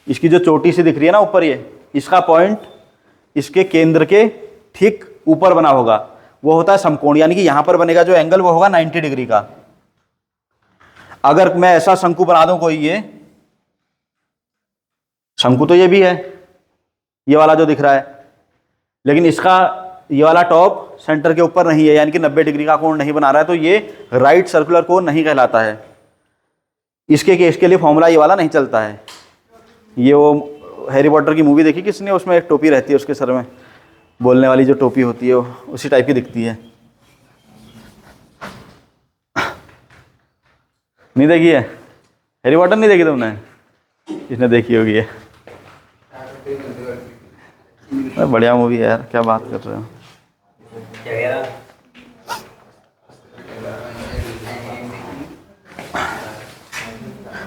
इसकी जो चोटी सी दिख रही है ना ऊपर, ये इसका पॉइंट इसके केंद्र के ठीक ऊपर बना होगा, वो होता है समकोण। यानी कि यहां पर बनेगा जो एंगल वो होगा 90 डिग्री का। अगर मैं ऐसा शंकु बना दूं कोई, ये शंकु तो ये भी है, ये वाला जो दिख रहा है, लेकिन इसका ये वाला टॉप सेंटर के ऊपर नहीं है, यानी कि 90 डिग्री का कोण नहीं बना रहा है, तो ये राइट सर्कुलर कोण नहीं कहलाता है। इसके केस के लिए फॉर्मूला ये वाला नहीं चलता है। ये वो हैरी पॉटर की मूवी देखी किसने, उसमें एक टोपी रहती है उसके सर में, बोलने वाली जो टोपी होती है वो उसी टाइप की दिखती है। नहीं देखी है हैरी पॉटर? नहीं देखी तुमने? इसने देखी होगी है। बढ़िया मूवी है यार, क्या बात कर रहे हो।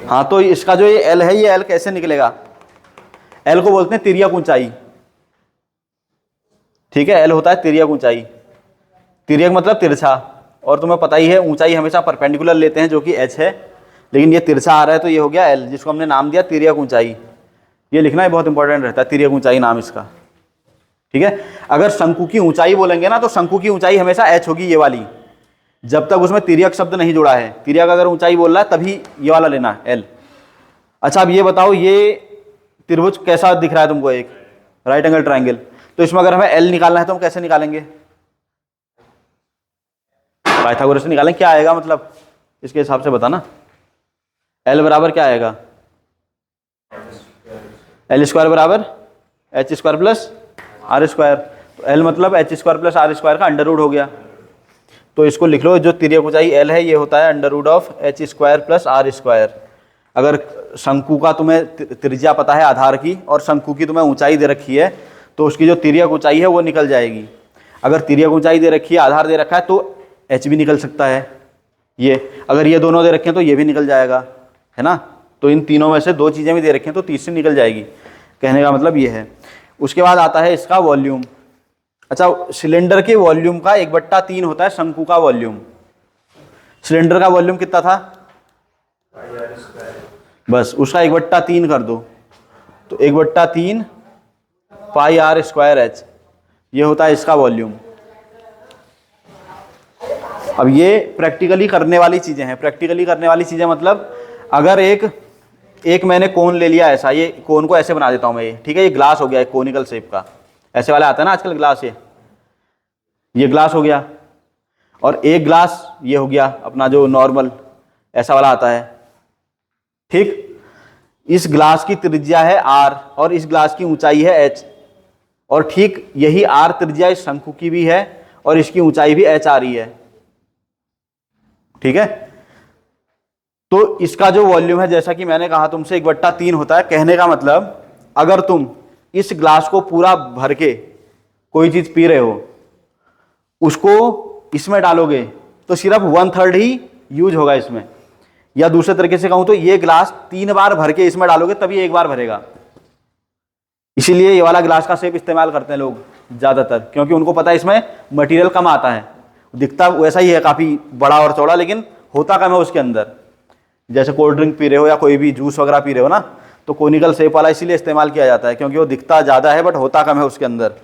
हाँ, तो इसका जो ये एल है, ये एल कैसे निकलेगा? एल को बोलते हैं तिर्यक ऊंचाई। ठीक है, एल होता है तिर्यक ऊंचाई। तिर्यक मतलब तिरछा, और तुम्हें पता ही है ऊंचाई हमेशा परपेंडिकुलर लेते हैं जो कि एच है, लेकिन ये तिरछा आ रहा है तो ये हो गया एल, जिसको हमने नाम दिया तिर्यक ऊंचाई। ये लिखना ही बहुत इंपॉर्टेंट रहता है, तिर्यक ऊंचाई नाम इसका। ठीक है, अगर शंकु की ऊंचाई बोलेंगे ना तो शंकु की ऊंचाई हमेशा एच होगी, ये वाली, जब तक उसमें तिर्यक शब्द नहीं जुड़ा है। तिर्यक अगर ऊंचाई बोल रहा है तभी ये वाला लेना एल। अच्छा, अब ये बताओ, ये त्रिभुज कैसा दिख रहा है तुमको? एक राइट एंगल ट्राइंगल। तो इसमें अगर हमें एल निकालना है तो हम कैसे निकालेंगे? पाइथागोरस से निकालेंगे। क्या आएगा मतलब इसके हिसाब से बताना। एल बराबर क्या आएगा? एल स्क्वायर बराबर H square plus R square. तो एल मतलब H square plus R square का अंडर रूट हो गया। तो इसको लिख लो, जो तिर्यक ऊंचाई एल है ये होता है under root of H square plus R square. अगर शंकु का तुम्हें त्रिज्या पता है आधार की, और शंकु की तुम्हें ऊंचाई दे रखी है, तो उसकी जो तिर्यक ऊंचाई है वो निकल जाएगी। अगर तिर्यक ऊंचाई दे रखी है, आधार दे रखा है, तो एच भी निकल सकता है। ये अगर ये दोनों दे रखे हैं तो ये भी निकल जाएगा, है ना। तो इन तीनों में से दो चीज़ें भी दे रखी हैं तो तीसरी निकल जाएगी, कहने का मतलब ये है। उसके बाद आता है इसका वॉल्यूम। अच्छा, सिलेंडर के वॉल्यूम का 1/3 होता है शंकु का वॉल्यूम। सिलेंडर का वॉल्यूम कितना था? बस उसका 1/3 कर दो, तो 1/3 पाई आर स्क्वायर एच, ये होता है इसका वॉल्यूम। अब ये प्रैक्टिकली करने वाली चीज़ें हैं। प्रैक्टिकली करने वाली चीज़ें मतलब, अगर एक मैंने कोन ले लिया ऐसा, ये कोन को ऐसे बना देता हूँ मैं, ये ठीक है, ये ग्लास हो गया, एक कोनिकल शेप का, ऐसे वाला आता है ना आजकल ग्लास, ये ग्लास हो गया, और एक ग्लास ये हो गया अपना जो नॉर्मल ऐसा वाला आता है। ठीक, इस ग्लास की त्रिज्या है आर और इस ग्लास की ऊंचाई है एच, और ठीक यही आर त्रिज्या इस शंकु की भी है और इसकी ऊंचाई भी एच आ रही है। ठीक है, तो इसका जो वॉल्यूम है, जैसा कि मैंने कहा तुमसे 1/3 होता है। कहने का मतलब, अगर तुम इस ग्लास को पूरा भर के कोई चीज पी रहे हो, उसको इसमें डालोगे तो सिर्फ 1/3 ही यूज होगा इसमें। या दूसरे तरीके से कहूं तो ये ग्लास 3 बार भर के इसमें डालोगे तभी एक बार भरेगा। इसीलिए ये वाला ग्लास का शेप इस्तेमाल करते हैं लोग ज्यादातर, क्योंकि उनको पता है इसमें मटेरियल कम आता है। दिखता वैसा ही है, काफी बड़ा और चौड़ा, लेकिन होता कम है उसके अंदर। जैसे कोल्ड ड्रिंक पी रहे हो या कोई भी जूस वगैरह पी रहे हो ना, तो कोनिकल शेप वाला इसीलिए इस्तेमाल किया जाता है, क्योंकि वो दिखता ज्यादा है बट होता कम है उसके अंदर।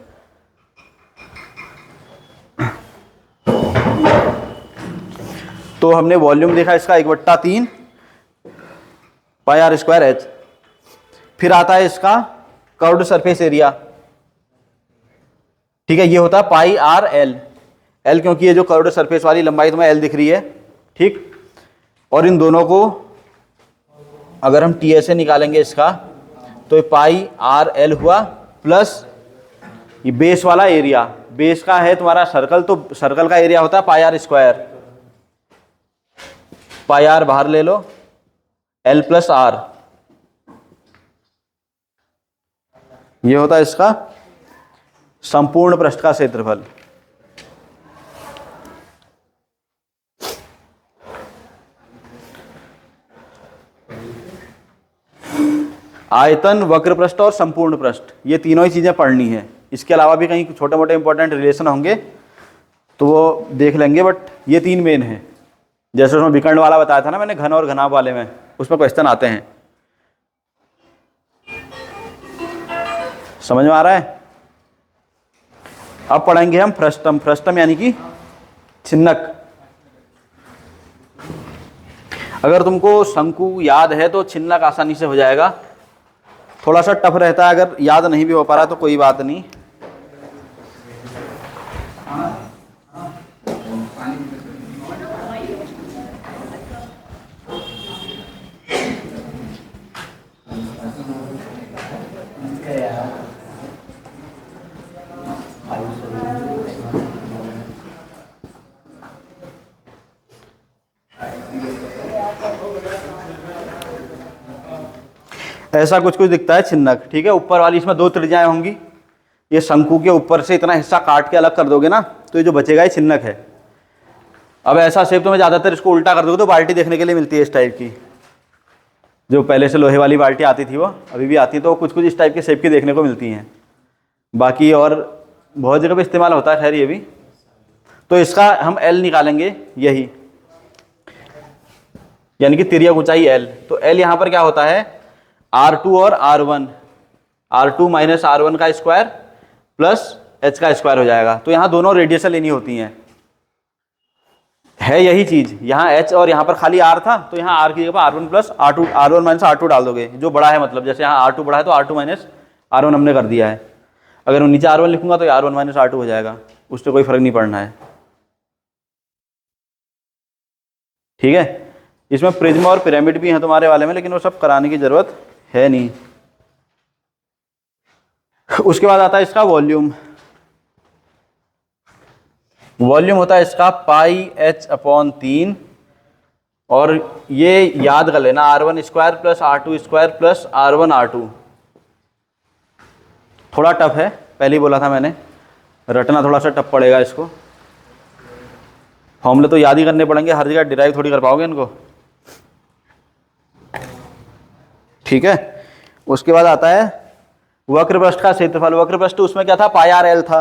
तो हमने वॉल्यूम देखा इसका 1/3 पाई आर स्क्वायर एच। फिर आता है इसका कर्व्ड सरफेस एरिया। ठीक है, ये होता है पाई आर एल। एल क्योंकि ये जो कर्व्ड सरफेस वाली लंबाई तुम्हें एल दिख रही है, ठीक, और इन दोनों को अगर हम टी ऐसे निकालेंगे इसका, तो पाई आर एल हुआ प्लस ये बेस वाला एरिया। बेस का है तुम्हारा सर्कल, तो सर्कल का एरिया होता है पाई आर स्क्वायर। पाई आर बाहर ले लो, एल प्लस आर, ये होता है इसका संपूर्ण पृष्ठ का क्षेत्रफल। आयतन, वक्र पृष्ठ और संपूर्ण पृष्ठ, ये तीनों ही चीजें पढ़नी है। इसके अलावा भी कहीं छोटे मोटे इंपॉर्टेंट रिलेशन होंगे तो वो देख लेंगे, बट ये 3 मेन है। जैसे उसमें विकर्ण वाला बताया था ना मैंने, घन और घनाभ वाले में, उसमें क्वेश्चन आते हैं। समझ में आ रहा है? अब पढ़ेंगे हम फ्रस्टम। फ्रस्टम यानी कि छिन्नक। अगर तुमको शंकु याद है तो छिन्नक आसानी से हो जाएगा, थोड़ा सा टफ रहता है, अगर याद नहीं भी हो पा रहा तो कोई बात नहीं। ऐसा कुछ कुछ दिखता है छिन्नक, ठीक है। ऊपर वाली इसमें दो त्रिज्याएं होंगी, ये शंकु के ऊपर से इतना हिस्सा काट के अलग कर दोगे ना तो ये जो बचेगा ये छिन्नक है। अब ऐसा शेप तुम्हें ज़्यादातर इसको उल्टा कर दोगे तो बाल्टी देखने के लिए मिलती है इस टाइप की, जो पहले से लोहे वाली बाल्टी आती थी वो अभी भी आती है, तो कुछ कुछ इस टाइप के शेप की देखने को मिलती हैं। बाकी और बहुत जगह पे इस्तेमाल होता है खैर ये भी। तो इसका हम L निकालेंगे, यही यानी कि तिर्यक ऊंचाई L। तो L यहाँ पर क्या होता है, R2 और R1, R2 माइनस R1 का स्क्वायर प्लस H का स्क्वायर हो जाएगा। तो यहाँ दोनों रेडियस लेनी होती हैं, है यही चीज। यहाँ H और यहाँ पर खाली R था तो यहाँ R की जगह R1 plus R2, R1 minus R2 डाल दोगे, जो बड़ा है मतलब, जैसे यहाँ R2 बड़ा है तो R2 माइनस R1 हमने कर दिया है। अगर मैं नीचे R1 लिखूंगा तो R1 माइनस R2 हो जाएगा, उससे कोई फर्क नहीं पड़ना है, ठीक है। इसमें प्रिज्म और पिरामिड भी हैं तुम्हारे वाले में, लेकिन वो सब कराने की जरूरत है नहीं। उसके बाद आता है इसका वॉल्यूम। वॉल्यूम होता है इसका पाई H/3, और ये याद कर लेना R1 square plus R2 square plus R1 R2। थोड़ा टफ है, पहले ही बोला था मैंने, रटना थोड़ा सा टफ पड़ेगा इसको। फॉर्मूले तो याद ही करने पड़ेंगे, हर जगह डिराइव थोड़ी कर पाओगे इनको, ठीक है। उसके बाद आता है वक्र पृष्ठ का क्षेत्रफल। वक्र पृष्ठ उसमें क्या था, पाई आर एल था,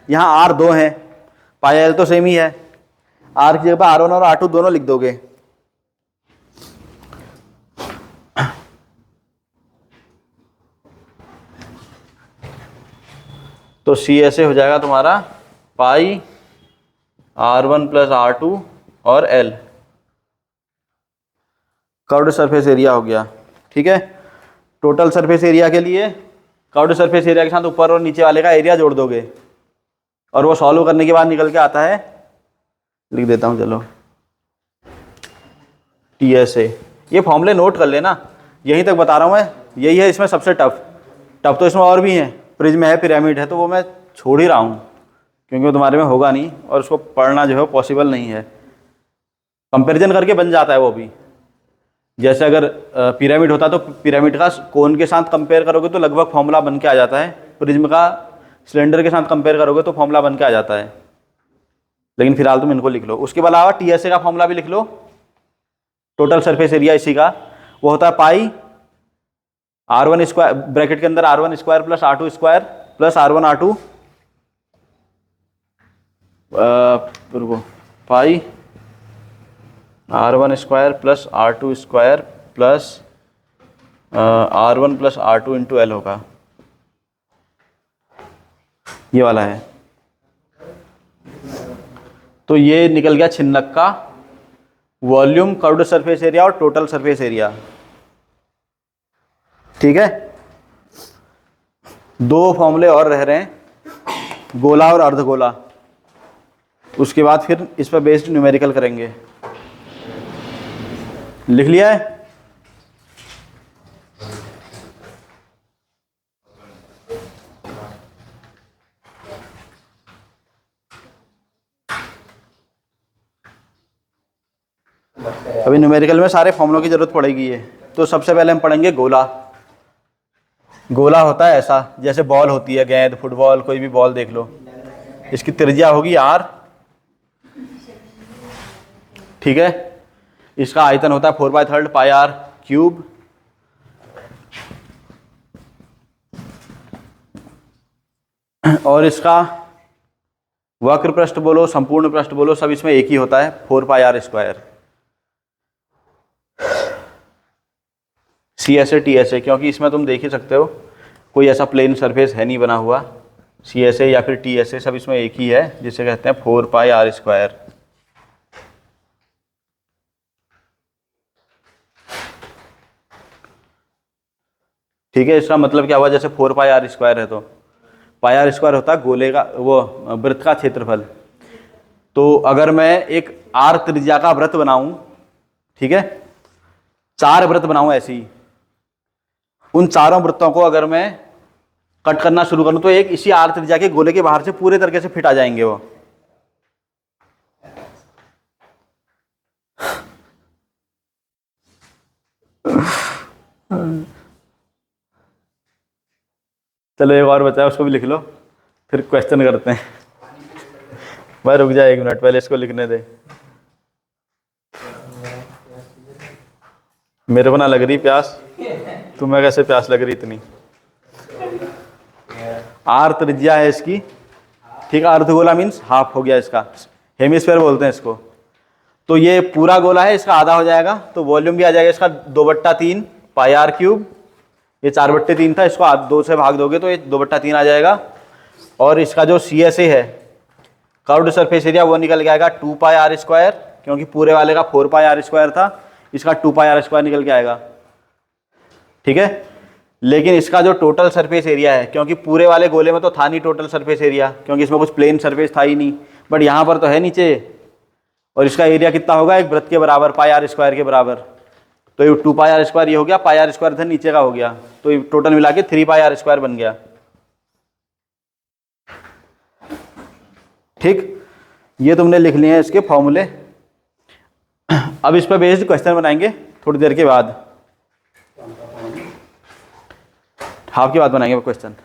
यहाँ R 2 है, पाई एल तो सेम ही है, R की जगह पर R1 और R2 दोनों लिख दोगे। तो सी ऐसे हो जाएगा तुम्हारा पाई R1 प्लस R2 और L, कर्व्ड सरफेस एरिया हो गया, ठीक है। टोटल सरफेस एरिया के लिए कर्व्ड सरफेस एरिया के साथ ऊपर और नीचे वाले का एरिया जोड़ दोगे, और वो सॉल्व करने के बाद निकल के आता है, लिख देता हूँ चलो, TSA। ये फॉर्मूले नोट कर लेना, यहीं तक बता रहा हूँ मैं, यही है इसमें सबसे टफ। टफ तो इसमें और भी हैं, प्रिज्म है, पिरामिड है, तो वो मैं छोड़ ही रहा हूँ क्योंकि वो तुम्हारे में होगा नहीं और उसको पढ़ना जो है पॉसिबल नहीं है। कंपैरिजन करके बन जाता है वो भी, जैसे अगर पिरामिड होता तो पिरामिड का कोन के साथ कंपेयर करोगे तो लगभग फॉर्मूला बन के आ जाता है, प्रिज्म का सिलेंडर के साथ कंपेयर करोगे तो फॉर्मूला बन के आ जाता है। लेकिन फिलहाल तुम इनको लिख लो। उसके अलावा TSA का फॉर्मूला भी लिख लो, टोटल सरफेस एरिया इसी का, वो होता है पाई R1 स्क्वायर, ब्रैकेट के अंदर R1 square plus R2 square plus R1 R2, पाई R1 square plus R2 square plus R1 plus R2 into L होगा, ये वाला है। तो ये निकल गया छिन्नक का वॉल्यूम, कर्व्ड सरफेस एरिया और टोटल सरफेस एरिया, ठीक है। दो फॉर्मूले और रह रहे हैं, गोला और अर्धगोला, उसके बाद फिर इस पर बेस्ड न्यूमेरिकल करेंगे। लिख लिया है? अभी न्यूमेरिकल में सारे फॉर्मूलों की जरूरत पड़ेगी है। तो सबसे पहले हम पढ़ेंगे गोला। गोला होता है ऐसा, जैसे बॉल होती है, गेंद, फुटबॉल, कोई भी बॉल देख लो, इसकी त्रिज्या होगी R, ठीक है। इसका आयतन होता है 4/3 पाई R क्यूब, और इसका वक्र पृष्ठ बोलो, संपूर्ण पृष्ठ बोलो, सब इसमें एक ही होता है, 4 पाई R स्क्वायर। CSA TSA, क्योंकि इसमें तुम देख ही सकते हो कोई ऐसा प्लेन सरफेस है नहीं बना हुआ, CSA या फिर TSA सब इसमें एक ही है, जिसे कहते हैं 4 पाई R स्क्वायर। ठीक है, इसका मतलब क्या हुआ, जैसे 4 पाई आर स्क्वायर है तो पाई आर स्क्वायर होता है गोले का वो वृत्त का क्षेत्रफल। तो अगर मैं एक आर त्रिज्या का वृत्त बनाऊं, ठीक है, 4 वृत्त बनाऊं ऐसे ही, उन चारों वृत्तों को अगर मैं कट करना शुरू करूं तो एक इसी आर त्रिज्या के गोले के बाहर से पूरे तरीके से फिट आ जाएंगे वो। चलो एक और बचा है, उसको भी लिख लो, फिर क्वेश्चन करते हैं। भाई रुक जाए 1 मिनट, पहले इसको लिखने दे। मेरे को ना लग रही प्यास, तुम्हें कैसे प्यास लग रही इतनी। आर त्रिज्या है इसकी, ठीक है, अर्धगोला मीन्स हाफ हो गया इसका, हेमिस्फीयर बोलते हैं इसको। तो ये पूरा गोला है, इसका आधा हो जाएगा, तो वॉल्यूम भी आ जाएगा इसका 2/3 पाई आर क्यूब। ये 4/3 था, इसको 2 से भाग दोगे तो ये 2/3 आ जाएगा। और इसका जो सी एस ए है, कर्व्ड सरफेस एरिया, वो निकल के आएगा 2 पाई आर स्क्वायर, क्योंकि पूरे वाले का 4 पाई आर स्क्वायर था, इसका 2 पाई आर स्क्वायर निकल के आएगा, ठीक है। लेकिन इसका जो टोटल सरफेस एरिया है, क्योंकि पूरे वाले गोले में तो था नहीं टोटल सरफेस एरिया, क्योंकि इसमें कुछ प्लेन सरफेस था ही नहीं, बट यहाँ पर तो है नीचे, और इसका एरिया कितना होगा, एक वृत्त के बराबर, पाई आर स्क्वायर के बराबर। तो ये 2 पाई आर स्क्वायर ये हो गया, पाई आर स्क्वायर इधर नीचे का हो गया, तो ये टोटल मिला के 3 पाई आर स्क्वायर बन गया, ठीक। ये तुमने लिख लिए हैं इसके फॉर्मूले। अब इस पर बेस्ड क्वेश्चन बनाएंगे थोड़ी देर के बाद, हाफ के बाद बनाएंगे क्वेश्चन।